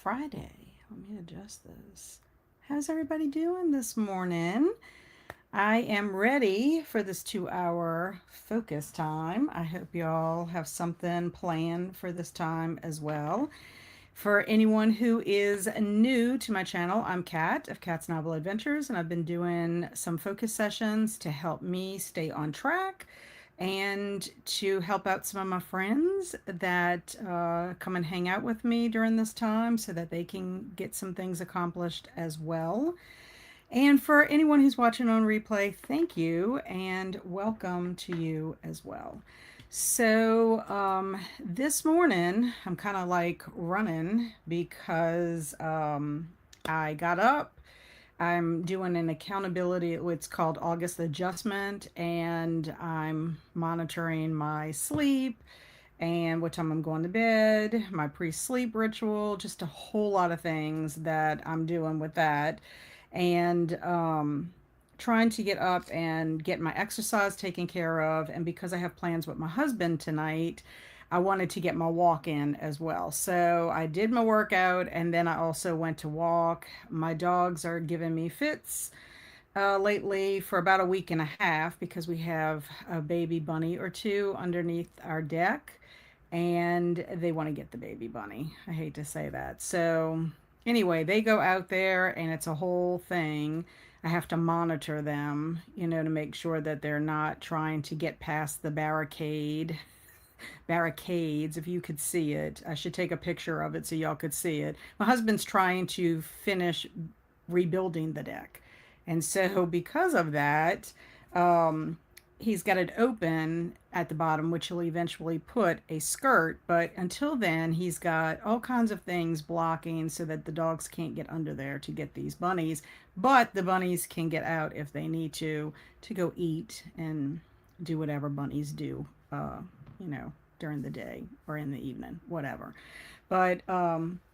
Friday. Let me adjust this. How's everybody doing this morning? I am ready for this 2 hour focus time. I hope y'all have something planned for this time as well. For anyone who is new to my channel, I'm Kat of Kat's Novel Adventures, and I've been doing some focus sessions to help me stay on track and to help out some of my friends that come and hang out with me during this time so that they can get some things accomplished as well. And for anyone who's watching on replay, thank you and welcome to you as well. So this morning I'm kind of like running because I got up. I'm doing an accountability, it's called August adjustment, and I'm monitoring my sleep and what time I'm going to bed, my pre-sleep ritual, just a whole lot of things that I'm doing with that. And trying to get up and get my exercise taken care of. And because I have plans with my husband tonight, I wanted to get my walk in as well. So I did my workout and then I also went to walk. My dogs are giving me fits lately for about a week and a half because we have a baby bunny or two underneath our deck and they want to get the baby bunny. I hate to say that. So anyway, they go out there and it's a whole thing. I have to monitor them, to make sure that they're not trying to get past the barricades. If you could see it, I should take a picture of it so y'all could see it. My husband's trying to finish rebuilding the deck. And so because of that, he's got it open at the bottom, which he'll eventually put a skirt. But until then, he's got all kinds of things blocking so that the dogs can't get under there to get these bunnies. But the bunnies can get out if they need to go eat and do whatever bunnies do, you know, during the day or in the evening, whatever. But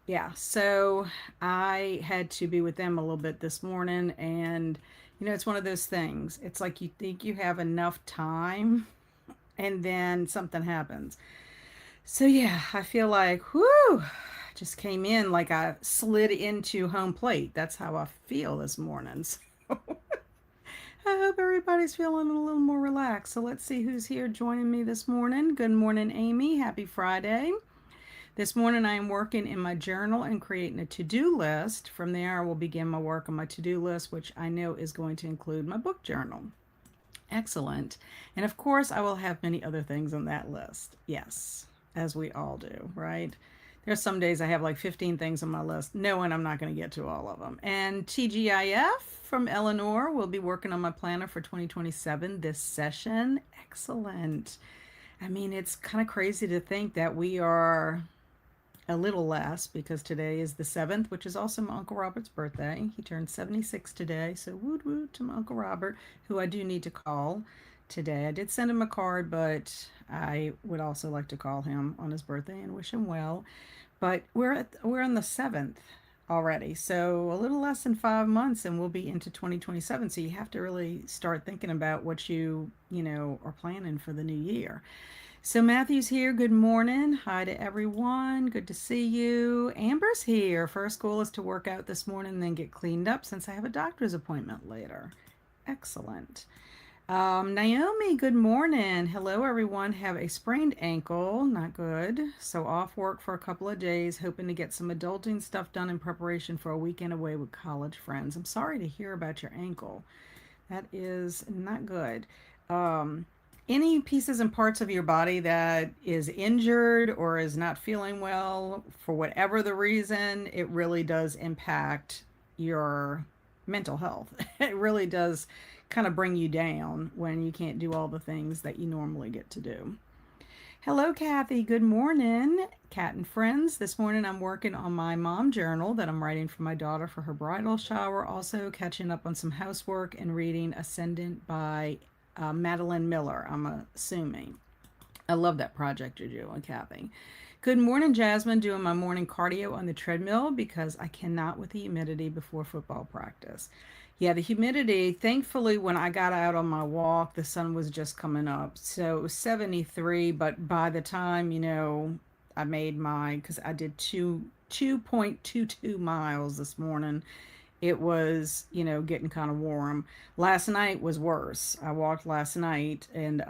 yeah, so I had to be with them a little bit this morning, and it's one of those things. It's like you think you have enough time, and then something happens. So yeah, I feel like whoo, just came in like I slid into home plate. That's how I feel this morning. So I hope everybody's feeling a little more relaxed. So let's see who's here joining me this morning. Good morning, Amy. Happy Friday. This morning I am working in my journal and creating a to-do list. From there, I will begin my work on my to-do list, which I know is going to include my book journal. Excellent. And of course, I will have many other things on that list. Yes, as we all do, right? There's some days I have like 15 things on my list, knowing I'm not going to get to all of them. And TGIF from Eleanor will be working on my planner for 2027 this session. Excellent. I mean, it's kind of crazy to think that we are a little less because today is the 7th, which is also my Uncle Robert's birthday. He turned 76 today, so woot woot to my Uncle Robert, who I do need to call today. I did send him a card, but I would also like to call him on his birthday and wish him well. But we're on the 7th already, so a little less than 5 months and we'll be into 2027. So you have to really start thinking about what you are planning for the new year. So Matthew's here. Good morning. Hi to everyone. Good to see you. Amber's here. First goal is to work out this morning and then get cleaned up since I have a doctor's appointment later. Excellent. Naomi, good morning. Hello, everyone. Have a sprained ankle. Not good. So off work for a couple of days, hoping to get some adulting stuff done in preparation for a weekend away with college friends. I'm sorry to hear about your ankle. That is not good. Any pieces and parts of your body that is injured or is not feeling well for whatever the reason, it really does impact your mental health. It really does kind of bring you down when you can't do all the things that you normally get to do. Hello, Kathy. Good morning, Kat and friends. This morning I'm working on my mom journal that I'm writing for my daughter for her bridal shower. Also catching up on some housework and reading Ascendant by Madeline Miller, I'm assuming. I love that project you're doing, Kathy. Good morning, Jasmine. Doing my morning cardio on the treadmill because I cannot with the humidity before football practice. Yeah, the humidity, thankfully, when I got out on my walk, the sun was just coming up. So it was 73, but by the time, I made because I did 2.22 miles this morning. It was, getting kind of warm. Last night was worse. I walked last night, and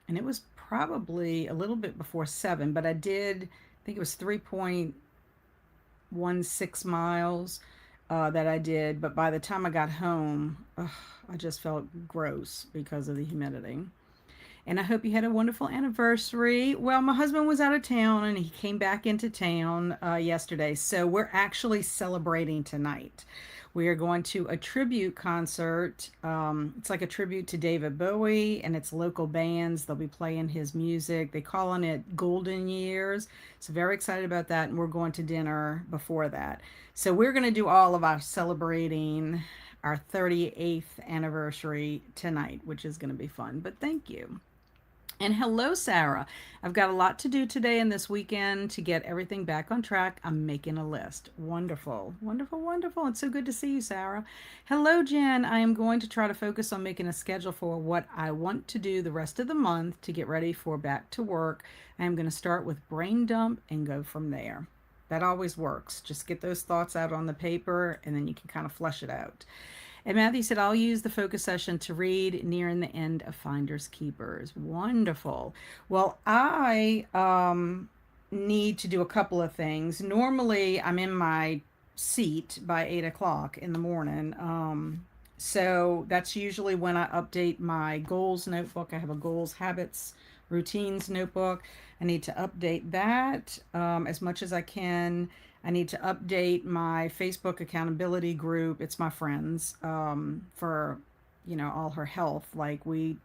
it was probably a little bit before 7, but I think it was 3.16 miles that I did. But by the time I got home, ugh, I just felt gross because of the humidity. And I hope you had a wonderful anniversary. Well, my husband was out of town and he came back into town yesterday. So we're actually celebrating tonight. We are going to a tribute concert. It's like a tribute to David Bowie, and it's local bands. They'll be playing his music. They calling it Golden Years. So very excited about that. And we're going to dinner before that. So we're going to do all of our celebrating our 38th anniversary tonight, which is going to be fun. But thank you. And hello, Sarah. I've got a lot to do today and this weekend to get everything back on track. I'm making a list. Wonderful, wonderful, wonderful. It's so good to see you, Sarah. Hello, Jen. I am going to try to focus on making a schedule for what I want to do the rest of the month to get ready for back to work. I am going to start with brain dump and go from there. That always works. Just get those thoughts out on the paper and then you can kind of flesh it out. And Matthew said, I'll use the focus session to read nearing the end of Finders Keepers. Wonderful. Well, I need to do a couple of things. Normally, I'm in my seat by 8 o'clock in the morning. So that's usually when I update my goals notebook. I have a goals, habits, routines notebook. I need to update that as much as I can. I need to update my Facebook accountability group. It's my friends for, all her health. Like we,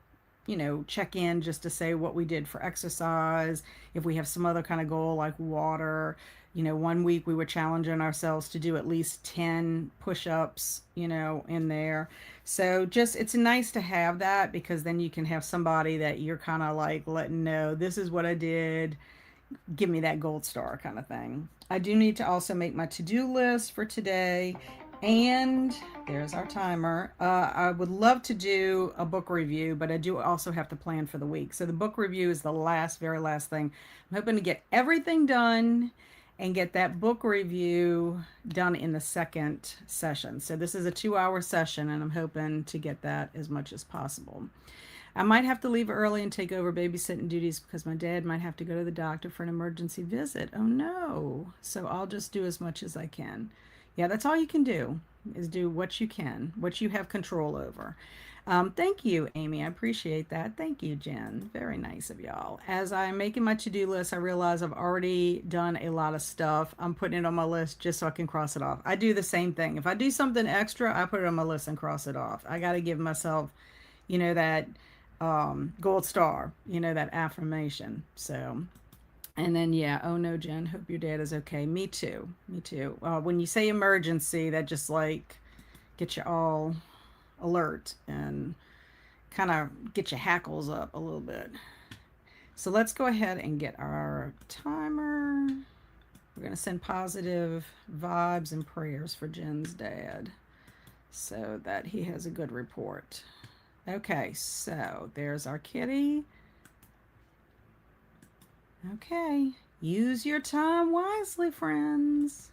check in just to say what we did for exercise. If we have some other kind of goal like water, one week we were challenging ourselves to do at least 10 push-ups, in there. So just it's nice to have that because then you can have somebody that you're kind of like letting know this is what I did, give me that gold star kind of thing. I do need to also make my to-do list for today. And there's our timer. I would love to do a book review, but I do also have to plan for the week. So the book review is the very last thing. I'm hoping to get everything done and get that book review done in the second session. So this is a 2-hour session, and I'm hoping to get that as much as possible. I might have to leave early and take over babysitting duties because my dad might have to go to the doctor for an emergency visit. Oh no. So I'll just do as much as I can. Yeah, that's all you can do is do what you can, what you have control over. Thank you, Amy. I appreciate that. Thank you, Jen. Very nice of y'all. As I'm making my to-do list, I realize I've already done a lot of stuff. I'm putting it on my list just so I can cross it off. I do the same thing. If I do something extra, I put it on my list and cross it off. I got to give myself, that gold star, that affirmation. So, and then, yeah, oh no, Jen, hope your dad is okay. Me too. Me too. When you say emergency, that just like gets you all alert and kind of get your hackles up a little bit. So let's go ahead and get our timer. We're going to send positive vibes and prayers for Jen's dad so that he has a good report. Okay, so there's our kitty. Okay, use your time wisely, friends.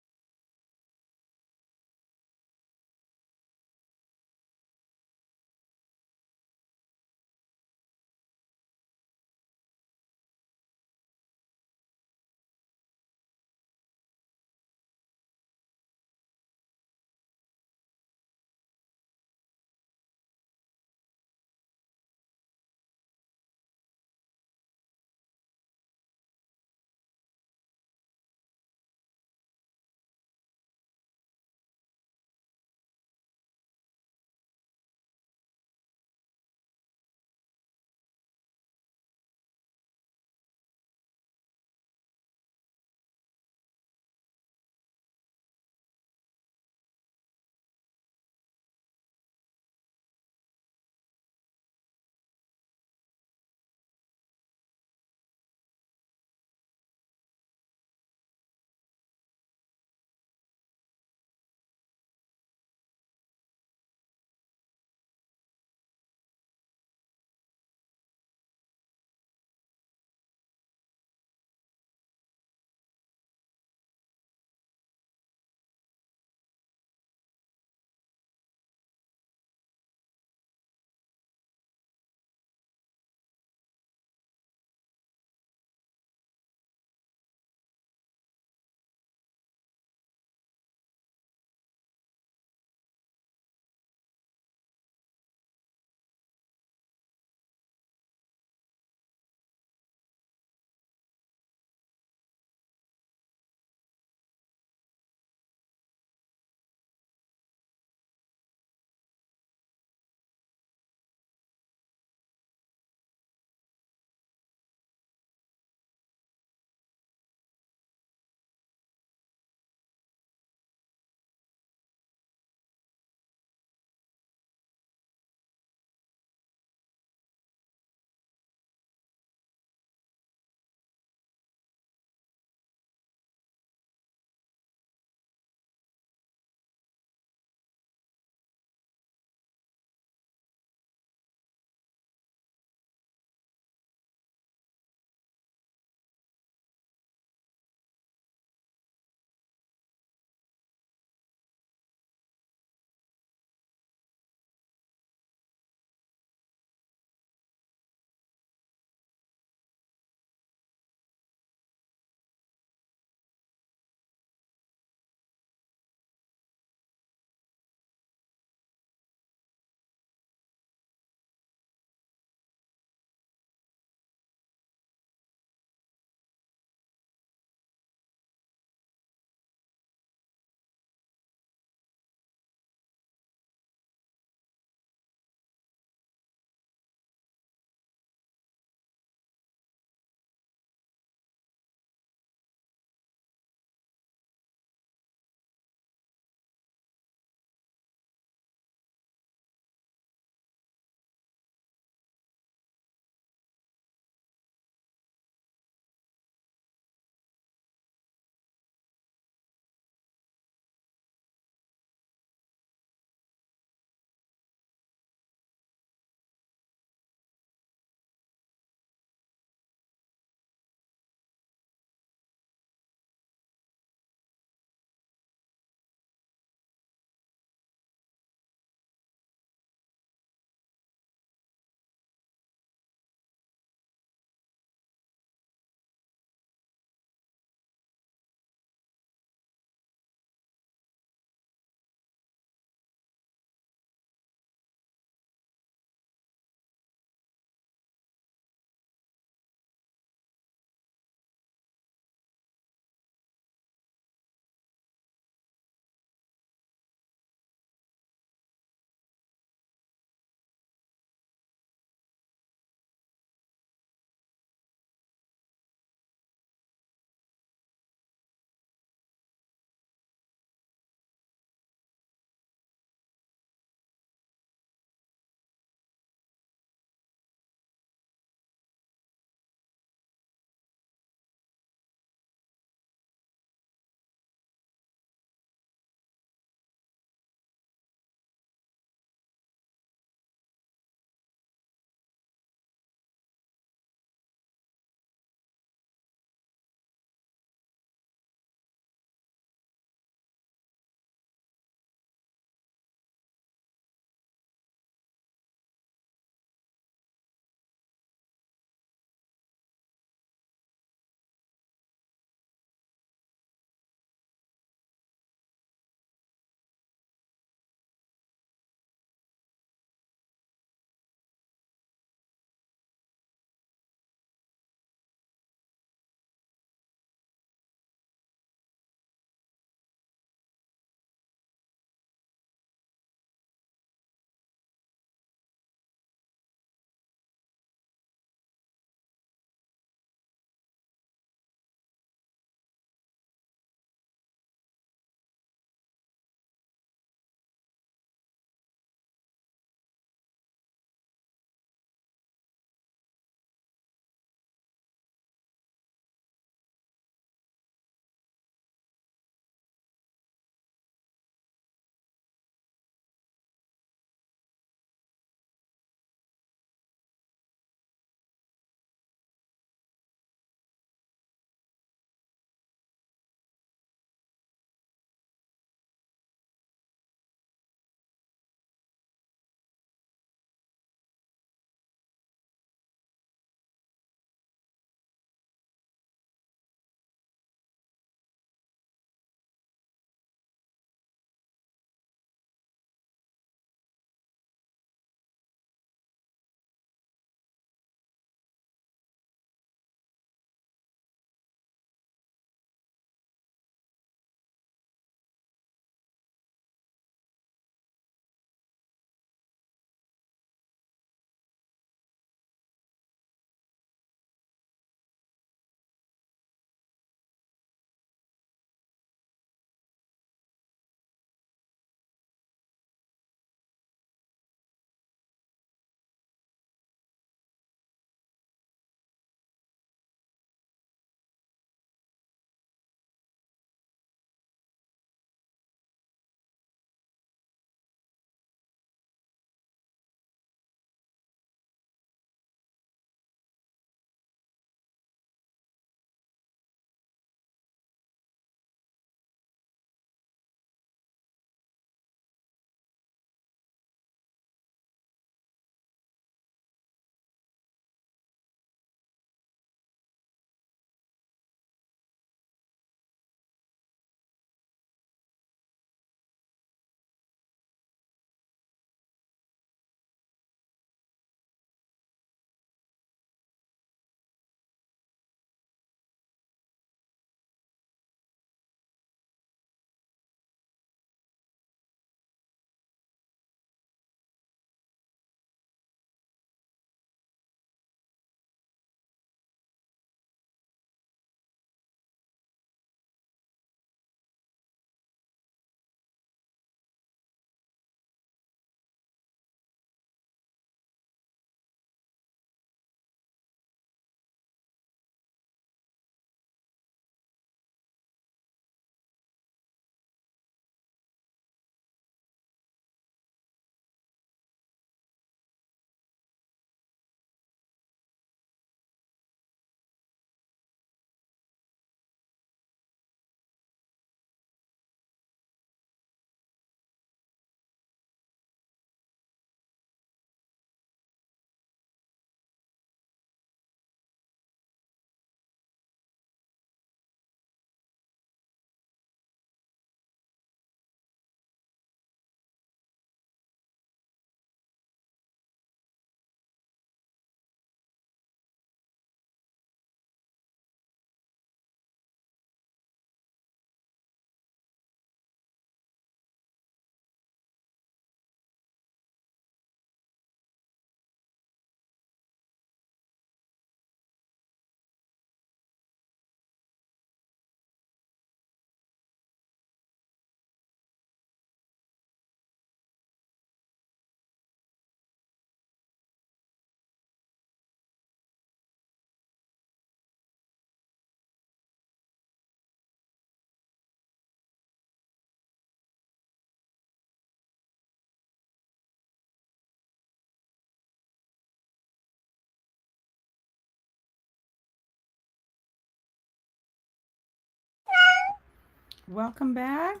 Welcome back.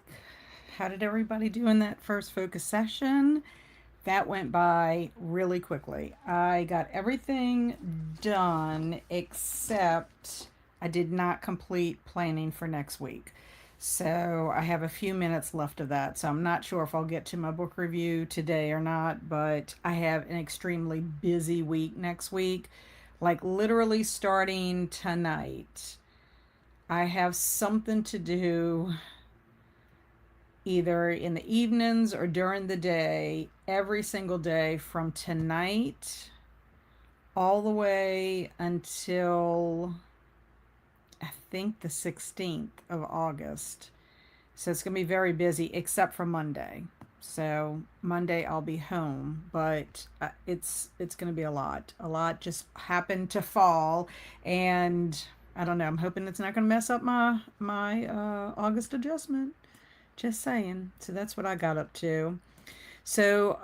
How did everybody do in that first focus session? That went by really quickly. I got everything done except I did not complete planning for next week. So I have a few minutes left of that. So I'm not sure if I'll get to my book review today or not, but I have an extremely busy week next week. Like literally starting tonight, I have something to do either in the evenings or during the day, every single day from tonight all the way until I think the 16th of August. So it's going to be very busy except for Monday. So Monday I'll be home, but it's going to be a lot. A lot just happened to fall, and I don't know. I'm hoping it's not going to mess up my August adjustment. Just saying. So that's what I got up to. So,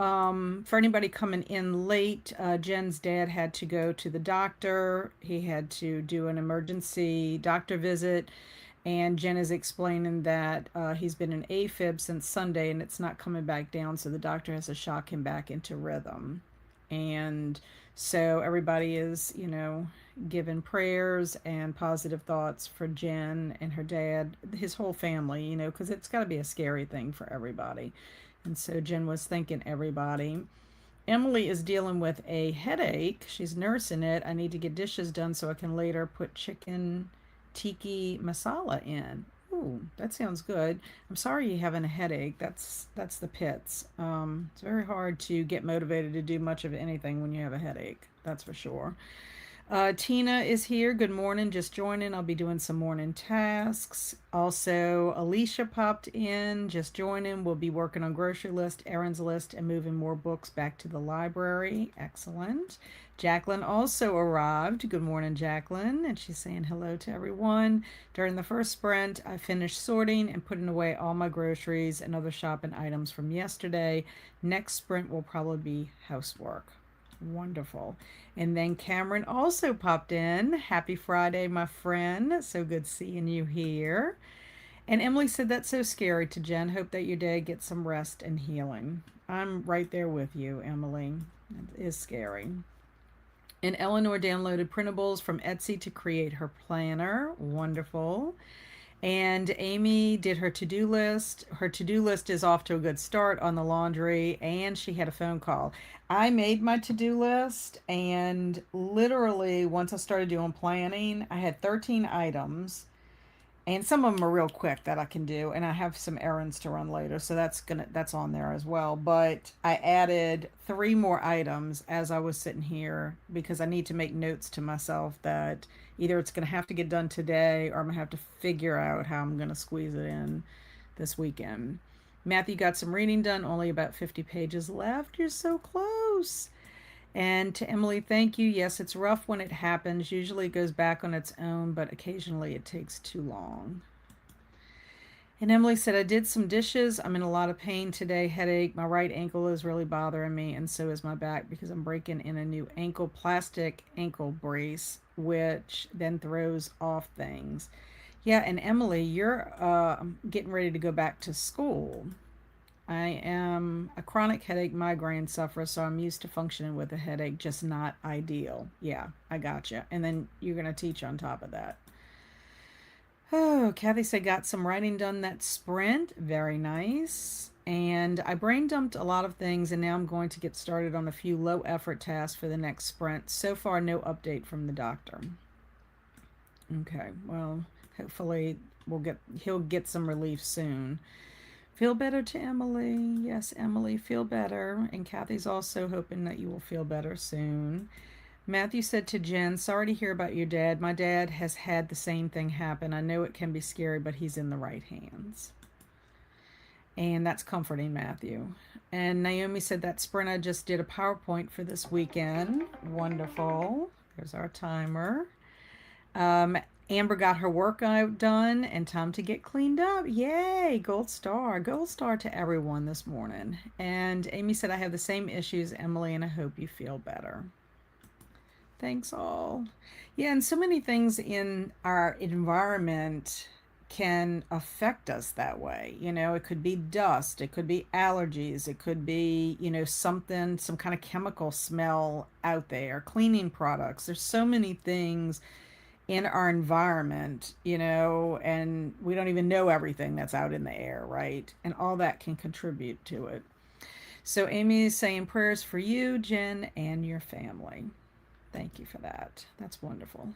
for anybody coming in late, Jen's dad had to go to the doctor. He had to do an emergency doctor visit. And Jen is explaining that he's been in AFib since Sunday and it's not coming back down. So the doctor has to shock him back into rhythm. And so everybody is, giving prayers and positive thoughts for Jen and her dad, his whole family, because it's got to be a scary thing for everybody. And so Jen was thanking everybody. Emily is dealing with a headache. She's nursing it. I need to get dishes done so I can later put chicken tiki masala in. Ooh, that sounds good. I'm sorry you're having a headache. That's the pits. It's very hard to get motivated to do much of anything when you have a headache. That's for sure. Tina is here. Good morning. Just joining. I'll be doing some morning tasks. Also, Alicia popped in. Just joining. We'll be working on grocery list, errands list, and moving more books back to the library. Excellent. Jacqueline also arrived. Good morning, Jacqueline. And she's saying hello to everyone. During the first sprint, I finished sorting and putting away all my groceries and other shopping items from yesterday. Next sprint will probably be housework. Wonderful. And then Cameron also popped in. Happy Friday, my friend. So good seeing you here. And Emily said, that's so scary to Jen. Hope that your day gets some rest and healing. I'm right there with you, Emily. It is scary. And Eleanor downloaded printables from Etsy to create her planner. Wonderful. And Amy did her to-do list. Her to-do list is off to a good start on the laundry, and she had a phone call. I made my to-do list, and literally once I started doing planning, I had 13 items, and some of them are real quick that I can do, and I have some errands to run later, so that's on there as well. But I added 3 more items as I was sitting here because I need to make notes to myself that either it's going to have to get done today or I'm going to have to figure out how I'm going to squeeze it in this weekend. Matthew got some reading done, only about 50 pages left. You're so close. And to Emily, thank you. Yes, it's rough when it happens. Usually it goes back on its own, but occasionally it takes too long. And Emily said, I did some dishes. I'm in a lot of pain today, headache. My right ankle is really bothering me, and so is my back because I'm breaking in a new plastic ankle brace, which then throws off things. Yeah, and Emily, you're getting ready to go back to school. I am a chronic headache migraine sufferer, so I'm used to functioning with a headache, just not ideal. Yeah, I gotcha. And then you're going to teach on top of that. Oh, Kathy said, got some writing done that sprint. Very nice. And I brain dumped a lot of things, and now I'm going to get started on a few low effort tasks for the next sprint. So far, no update from the doctor. Okay, well, hopefully he'll get some relief soon. Feel better to Emily. Yes, Emily, feel better. And Kathy's also hoping that you will feel better soon. Matthew said to Jen, sorry to hear about your dad. My dad has had the same thing happen. I know it can be scary, but he's in the right hands. And that's comforting, Matthew. And Naomi said that sprint I just did a PowerPoint for this weekend. Wonderful. There's our timer. Amber got her workout done and time to get cleaned up. Yay, gold star. Gold star to everyone this morning. And Amy said, I have the same issues, Emily, and I hope you feel better. Thanks all. Yeah, and so many things in our environment can affect us that way. You know, it could be dust, it could be allergies, it could be, you know, something, some kind of chemical smell out there, cleaning products. There's so many things in our environment, you know, and we don't even know everything that's out in the air, right? And all that can contribute to it. So Amy is saying prayers for you, Jen, and your family. Thank you for that. That's wonderful.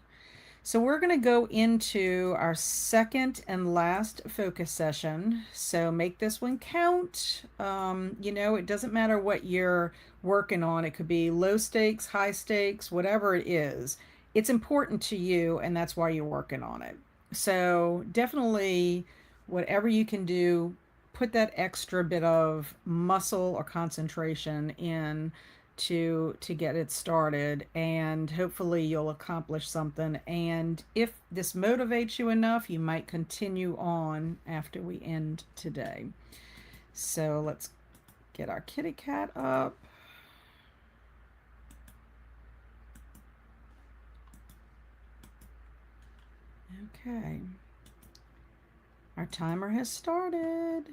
So we're going to go into our second and last focus session. So make this one count. You know, it doesn't matter what you're working on. It could be low stakes, high stakes, whatever it is. It's important to you, and that's why you're working on it. So definitely, whatever you can do, put that extra bit of muscle or concentration in to get it started, and hopefully you'll accomplish something. And if this motivates you enough, you might continue on after we end today. So let's get our kitty cat up. Okay, our timer has started.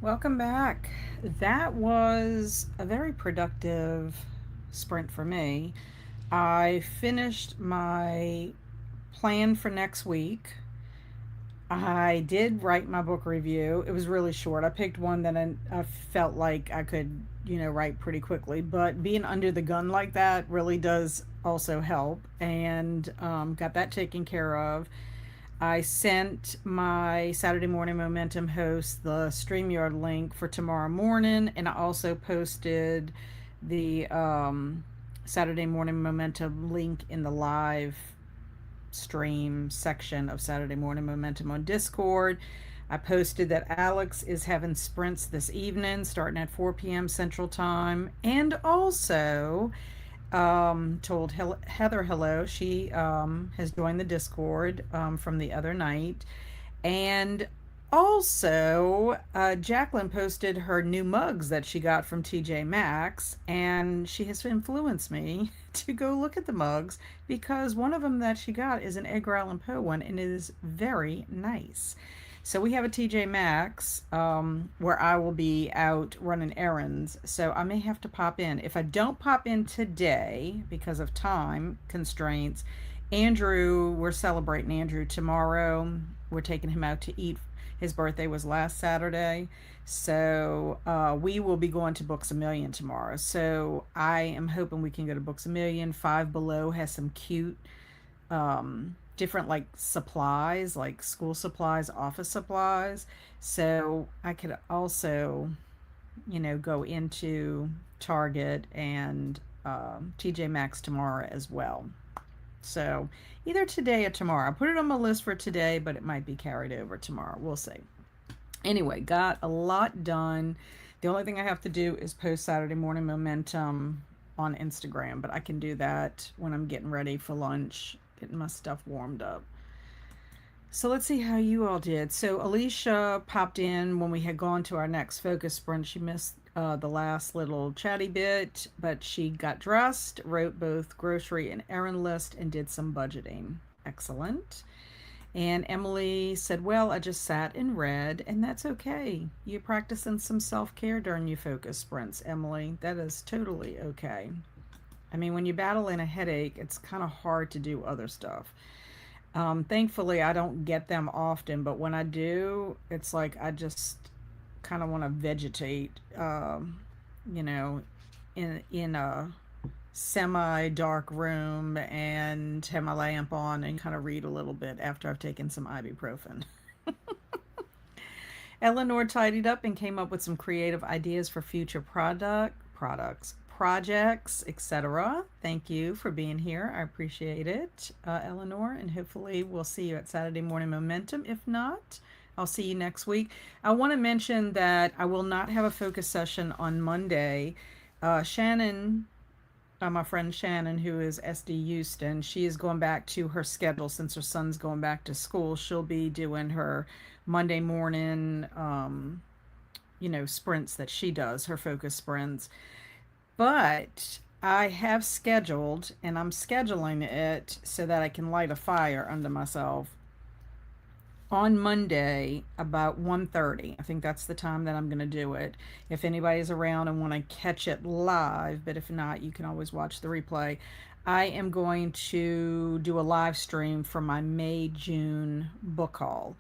Welcome back. That was a very productive sprint for me. I finished my plan for next week. I did write my book review. It was really short. I picked one that I felt like I could, write pretty quickly. But being under the gun like that really does also help. And got that taken care of. I sent my Saturday Morning Momentum host the StreamYard link for tomorrow morning, and I also posted the Saturday Morning Momentum link in the live stream section of Saturday Morning Momentum on Discord. I posted that Alex is having sprints this evening starting at 4 p.m. Central Time, and also told Heather hello. She has joined the Discord from the other night. And also, Jacqueline posted her new mugs that she got from TJ Maxx, and she has influenced me to go look at the mugs because one of them that she got is an Edgar Allan Poe one, and it is very nice. So we have a TJ Maxx where I will be out running errands. So I may have to pop in. If I don't pop in today because of time constraints, we're celebrating Andrew tomorrow. We're taking him out to eat. His birthday was last Saturday. So we will be going to Books a Million tomorrow. So I am hoping we can go to Books a Million. Five Below has some cute different like supplies, like school supplies, office supplies. So I could also, go into Target and TJ Maxx tomorrow as well. So either today or tomorrow. I put it on my list for today, but it might be carried over tomorrow. We'll see. Anyway, got a lot done. The only thing I have to do is post Saturday Morning Momentum on Instagram, but I can do that when I'm getting ready for lunch, getting my stuff warmed up. So let's see how you all did. So Alicia popped in when we had gone to our next focus sprint. She missed the last little chatty bit, but she got dressed, wrote both grocery and errand list, and did some budgeting. Excellent. And Emily said, well, I just sat and read, and that's okay. You're practicing some self care during your focus sprints, Emily. That is totally okay. I mean, when you're battling a headache, it's kind of hard to do other stuff. Thankfully, I don't get them often, but when I do, it's like I just kind of want to vegetate, you know, in a semi dark room and have my lamp on and kind of read a little bit after I've taken some ibuprofen. Eleanor tidied up and came up with some creative ideas for future products, projects, etc. Thank you for being here. I appreciate it, Eleanor, and hopefully we'll see you at Saturday Morning Momentum. If not, I'll see you next week. I want to mention that I will not have a focus session on Monday. Shannon, my friend Shannon, who is SD Houston, she is going back to her schedule since her son's going back to school. She'll be doing her Monday morning, sprints that she does, her focus sprints. But I have scheduled, and I'm scheduling it so that I can light a fire under myself on Monday about 1:30. I think that's the time that I'm going to do it. If anybody's around and want to catch it live, but if not, you can always watch the replay. I am going to do a live stream for my May June book haul.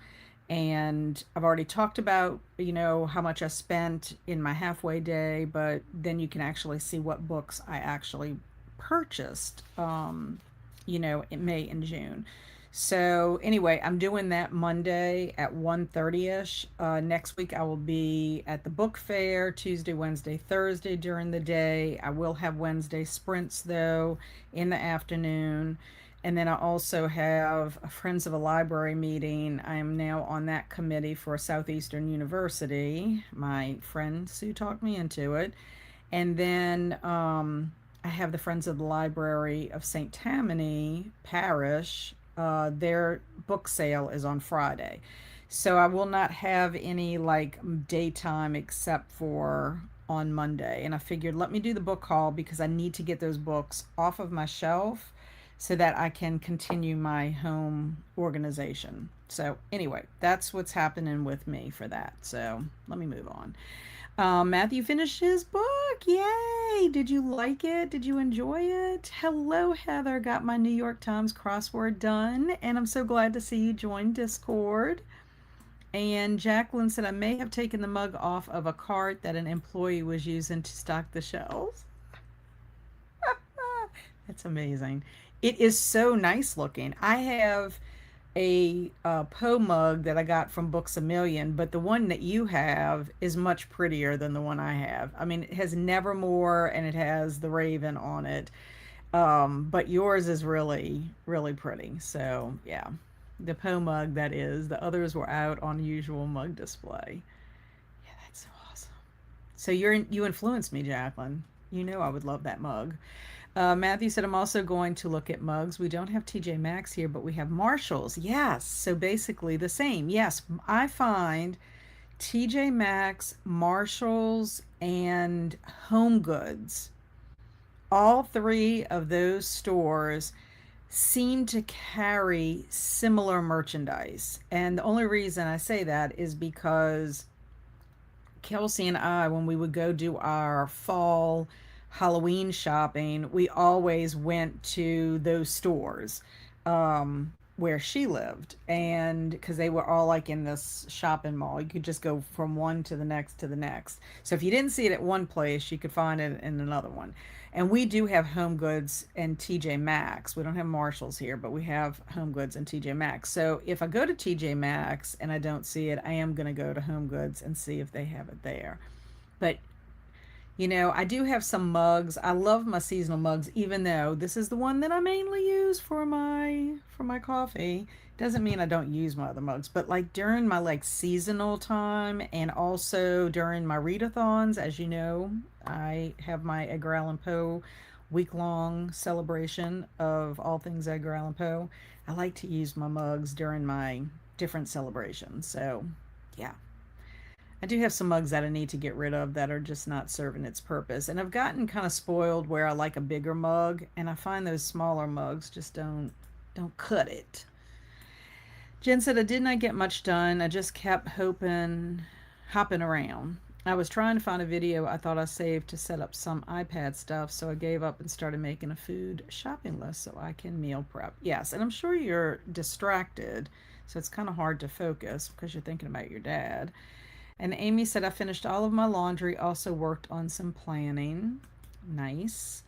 And I've already talked about, how much I spent in my halfway day, but then you can actually see what books I actually purchased, in May and June. So anyway, I'm doing that Monday at 1:30ish. Next week I will be at the book fair Tuesday, Wednesday, Thursday during the day. I will have Wednesday sprints though in the afternoon. And then I also have a Friends of a Library meeting. I am now on that committee for Southeastern University. My friend Sue talked me into it. And then I have the Friends of the Library of St. Tammany Parish. Their book sale is on Friday. So I will not have any like daytime except for on Monday. And I figured let me do the book haul because I need to get those books off of my shelf so that I can continue my home organization. So anyway, that's what's happening with me for that. So let me move on. Matthew finished his book. Yay! Did you like it? Did you enjoy it? Hello, Heather. Got my New York Times crossword done, and I'm so glad to see you join Discord. And Jacqueline said, I may have taken the mug off of a cart that an employee was using to stock the shelves. That's amazing. It is so nice looking. I have a Poe mug that I got from Books a Million, but the one that you have is much prettier than the one I have. I mean, it has Nevermore and it has the Raven on it. But yours is really, really pretty. So, yeah. The Poe mug, that is. The others were out on usual mug display. Yeah, that's so awesome. So you influenced me, Jacqueline. You know I would love that mug. Matthew said, I'm also going to look at mugs. We don't have TJ Maxx here, but we have Marshalls. Yes. So basically the same. Yes. I find TJ Maxx, Marshalls, and Home Goods, all three of those stores seem to carry similar merchandise. And the only reason I say that is because Kelsey and I, when we would go do our fall Halloween shopping, we always went to those stores where she lived. And because they were all like in this shopping mall, you could just go from one to the next to the next. So if you didn't see it at one place, you could find it in another one. And we do have Home Goods and TJ Maxx. We don't have Marshalls here, but we have Home Goods and TJ Maxx. So if I go to TJ Maxx and I don't see it, I am going to go to Home Goods and see if they have it there. But I do have some mugs. I love my seasonal mugs, even though this is the one that I mainly use for my coffee. Doesn't mean I don't use my other mugs, but like during my like seasonal time and also during my readathons, as you know, I have my Edgar Allan Poe week-long celebration of all things Edgar Allan Poe. I like to use my mugs during my different celebrations. So, yeah. I do have some mugs that I need to get rid of that are just not serving its purpose. And I've gotten kind of spoiled where I like a bigger mug and I find those smaller mugs just don't cut it. Jen said I did not get much done. I just kept hopping around. I was trying to find a video I thought I saved to set up some iPad stuff, so I gave up and started making a food shopping list so I can meal prep. Yes, and I'm sure you're distracted, so it's kind of hard to focus because you're thinking about your dad. And Amy said, I finished all of my laundry, also worked on some planning. Nice.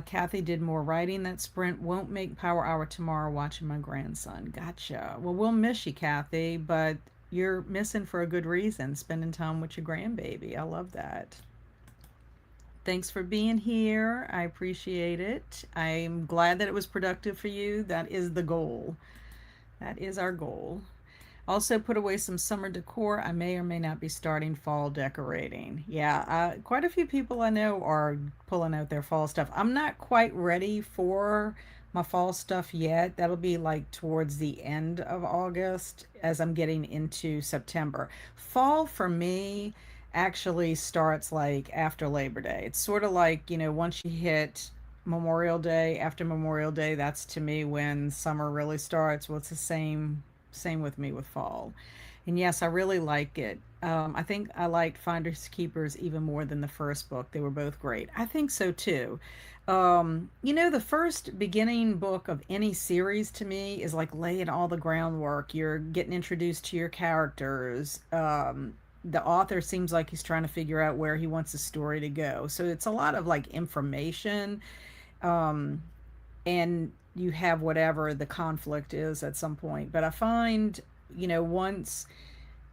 Kathy did more writing that sprint. Won't make Power Hour tomorrow watching my grandson. Gotcha. Well, we'll miss you, Kathy, but you're missing for a good reason, spending time with your grandbaby. I love that. Thanks for being here. I appreciate it. I'm glad that it was productive for you. That is the goal. That is our goal. Also, put away some summer decor. I may or may not be starting fall decorating. Yeah, quite a few people I know are pulling out their fall stuff. I'm not quite ready for my fall stuff yet. That'll be like towards the end of August as I'm getting into September. Fall for me actually starts like after Labor Day. It's sort of like, once you hit Memorial Day, after Memorial Day, that's to me when summer really starts. Well, it's the same with me with fall. And yes, I really like it. I think I liked Finders Keepers even more than the first book. They were both great. I think so too. The first beginning book of any series to me is like laying all the groundwork. You're getting introduced to your characters. The author seems like he's trying to figure out where he wants the story to go. So it's a lot of like information. Um, and you have whatever the conflict is at some point. But I find, once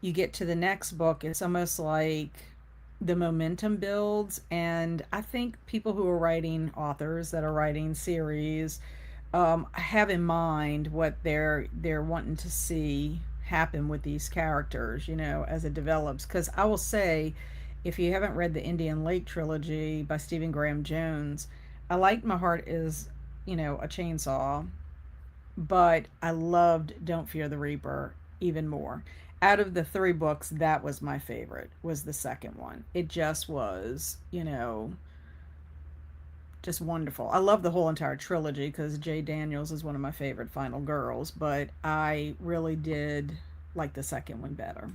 you get to the next book, it's almost like the momentum builds. And I think people who are writing, authors that are writing series, have in mind what they're wanting to see happen with these characters, as it develops. Because I will say, if you haven't read the Indian Lake trilogy by Stephen Graham Jones, I liked My Heart Is, a Chainsaw, but I loved Don't Fear the Reaper even more. Out of the three books, that was my favorite, was the second one. It just was, just wonderful. I love the whole entire trilogy because Jay Daniels is one of my favorite final girls, but I really did like the second one better.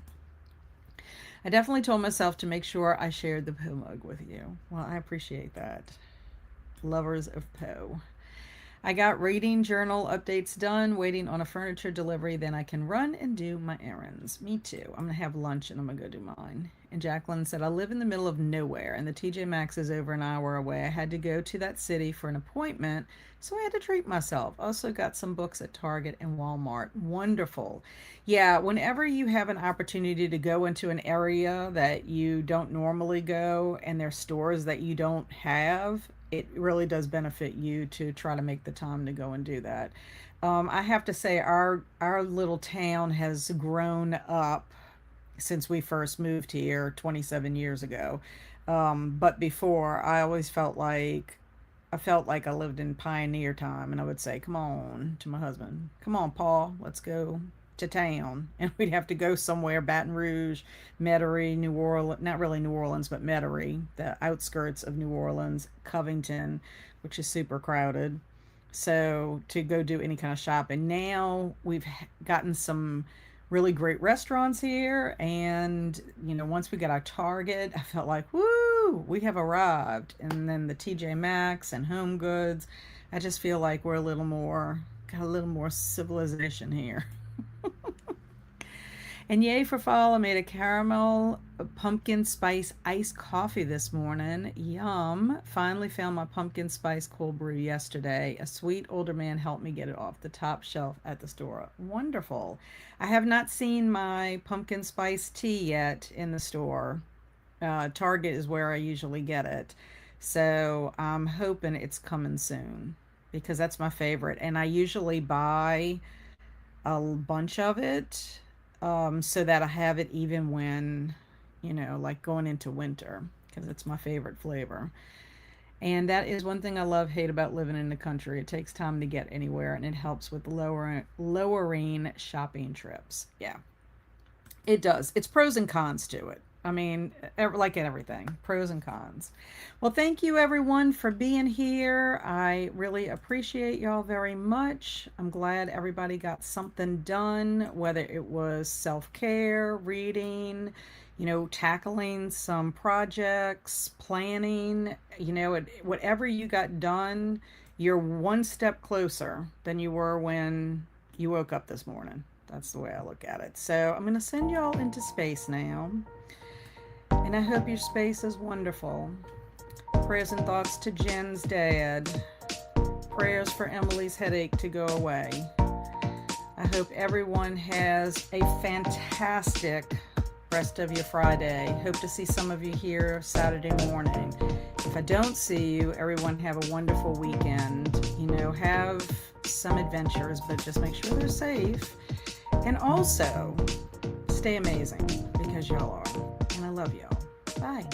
I definitely told myself to make sure I shared the Poe mug with you. Well, I appreciate that. Lovers of Poe. I got reading journal updates done, waiting on a furniture delivery, then I can run and do my errands. Me too. I'm going to have lunch and I'm going to go do mine. And Jacqueline said, I live in the middle of nowhere and the TJ Maxx is over an hour away. I had to go to that city for an appointment, so I had to treat myself. Also got some books at Target and Walmart. Wonderful. Yeah, whenever you have an opportunity to go into an area that you don't normally go and there's stores that you don't have, it really does benefit you to try to make the time to go and do that. I have to say our little town has grown up since we first moved here 27 years ago. But before, I felt like I lived in pioneer time, and I would say, "Come on," to my husband, "Come on, Paul, let's go to town," and we'd have to go somewhere, Baton Rouge, Metairie, New Orleans, not really New Orleans, but Metairie, the outskirts of New Orleans, Covington, which is super crowded. So to go do any kind of shopping. Now we've gotten some really great restaurants here, and once we got our Target, I felt like, woo, we have arrived. And then the TJ Maxx and Home Goods, I just feel like we're got a little more civilization here. And yay for fall, I made a caramel pumpkin spice iced coffee this morning. Yum. Finally found my pumpkin spice cold brew yesterday. A sweet older man helped me get it off the top shelf at the store. Wonderful. I have not seen my pumpkin spice tea yet in the store. Target is where I usually get it. So I'm hoping it's coming soon because that's my favorite. And I usually buy a bunch of it, so that I have it even when, like going into winter, because it's my favorite flavor. And that is one thing I love, hate about living in the country. It takes time to get anywhere, and it helps with lowering shopping trips. Yeah, it does. It's pros and cons to it. I mean, like everything, pros and cons. Well, thank you everyone for being here. I really appreciate y'all very much. I'm glad everybody got something done, whether it was self-care, reading, tackling some projects, planning, whatever you got done, you're one step closer than you were when you woke up this morning. That's the way I look at it. So I'm going to send y'all into space now. And I hope your space is wonderful. Prayers and thoughts to Jen's dad. Prayers for Emily's headache to go away. I hope everyone has a fantastic rest of your Friday. Hope to see some of you here Saturday morning. If I don't see you, everyone have a wonderful weekend. Have some adventures, but just make sure they're safe. And also, stay amazing, because y'all are. And I love y'all. Bye.